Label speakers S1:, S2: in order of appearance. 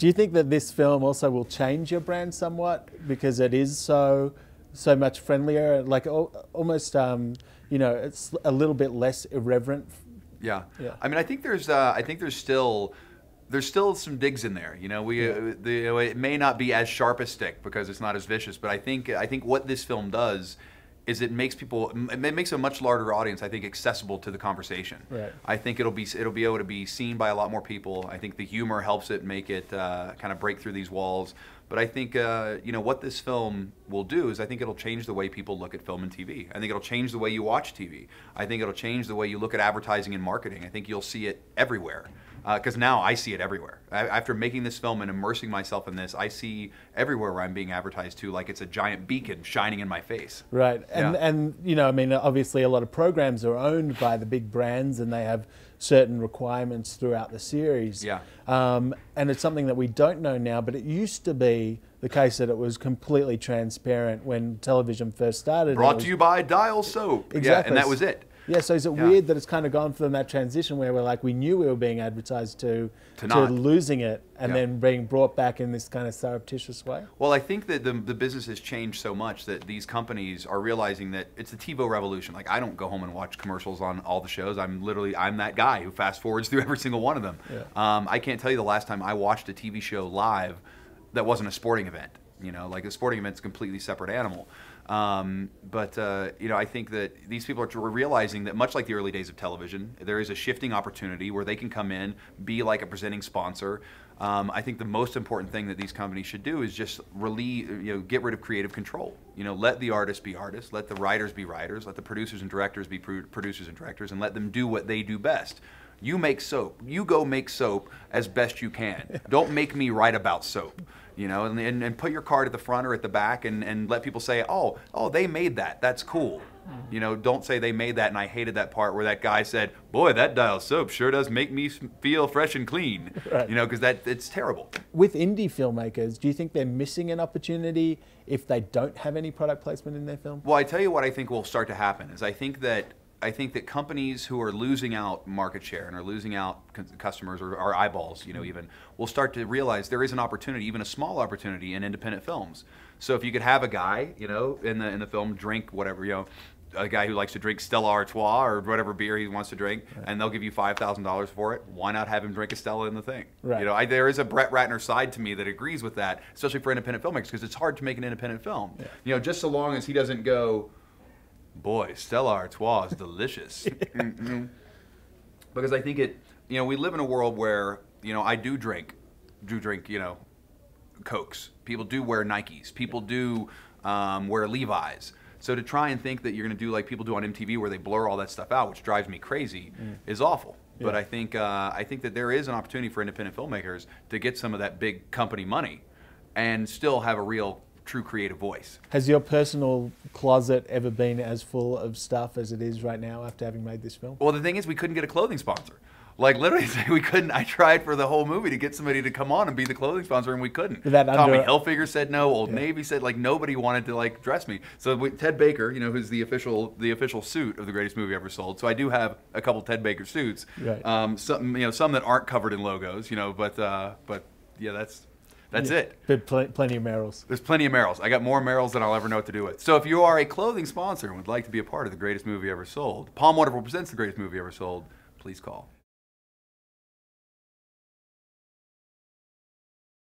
S1: Do you think that this film also will change your brand somewhat because it is so much friendlier, like almost you know, it's a little bit less irreverent?
S2: Yeah.
S1: Yeah.
S2: I mean, I think there's still some digs in there. You know, it may not be as sharp as stick because it's not as vicious, but I think what this film does is it makes a much larger audience, I think, accessible to the conversation.
S1: Right.
S2: I think it'll be able to be seen by a lot more people. I think the humor helps it make it kind of break through these walls. But I think you know, what this film will do is I think it'll change the way people look at film and TV. I think it'll change the way you watch TV. I think it'll change the way you look at advertising and marketing. I think you'll see it everywhere. Because now I see it everywhere. After making this film and immersing myself in this, I see everywhere where I'm being advertised to like it's a giant beacon shining in my face.
S1: Right,
S2: Yeah.
S1: and you know, I mean, obviously a lot of programs are owned by the big brands and they have certain requirements throughout the series.
S2: Yeah.
S1: And it's something that we don't know now, but it used to be the case that it was completely transparent when television first started.
S2: Brought to you by Dial Soap.
S1: Exactly.
S2: Yeah, and that was it.
S1: Yeah, so is it weird that it's kind of gone from that transition where we're like, we knew we were being advertised to losing it and then being brought back in this kind of surreptitious way? Well,
S2: I think that the business has changed so much that these companies are realizing that it's the Tivo revolution. Like, I don't go home and watch commercials on all the shows. I'm that guy who fast forwards through every single one of them. Yeah. I can't tell you the last time I watched a TV show live that wasn't a sporting event. You know, like a sporting event's a completely separate animal. You know, I think that these people are realizing that much like the early days of television, there is a shifting opportunity where they can come in, be like a presenting sponsor. I think the most important thing that these companies should do is just get rid of creative control. You know, let the artists be artists, let the writers be writers, let the producers and directors be producers and directors, and let them do what they do best. You make soap. You go make soap as best you can. Don't make me write about soap. You know, and put your card at the front or at the back and let people say, oh, they made that. That's cool. You know, don't say they made that and I hated that part where that guy said, boy, that Dial soap sure does make me feel fresh and clean. Right. You know, because it's terrible. With
S1: indie filmmakers, do you think they're missing an opportunity if they don't have any product placement in their film?
S2: Well, I tell you what I think will start to happen is I think that companies who are losing out market share and are losing out customers or eyeballs, you know, even will start to realize there is an opportunity, even a small opportunity, in independent films. So if you could have a guy, you know, in the film drink whatever, you know, a guy who likes to drink Stella Artois or whatever beer he wants to drink, right, and they'll give you $5,000 for it, why not have him drink a Stella in the thing? Right. You know, there is a Brett Ratner side to me that agrees with that, especially for independent filmmakers, because it's hard to make an independent film. Yeah. You know, just so long as he doesn't go, boy, Stella Artois is delicious. Mm-hmm. Because I think you know, we live in a world where, you know, I do drink, you know, Cokes. People do wear Nikes. People do wear Levi's. So to try and think that you're going to do like people do on MTV where they blur all that stuff out, which drives me crazy, is awful. Yeah. But I think that there is an opportunity for independent filmmakers to get some of that big company money and still have a real true creative voice.
S1: Has your personal closet ever been as full of stuff as it is right now after having made this film?
S2: Well, the thing is, we couldn't get a clothing sponsor. Like, literally, we couldn't. I tried for the whole movie to get somebody to come on and be the clothing sponsor, and we couldn't. Tommy Hilfiger said no. Old Navy said, like, nobody wanted to, like, dress me. So Ted Baker, you know, who's the official suit of the greatest movie ever sold. So I do have a couple Ted Baker suits. Right. Some that aren't covered in logos, you know. But yeah, that's it.
S1: But plenty of Merrills.
S2: There's plenty of Merrills. I got more Merrills than I'll ever know what to do with. So if you are a clothing sponsor and would like to be a part of the greatest movie ever sold, Palm Wonderful presents the greatest movie ever sold, please call.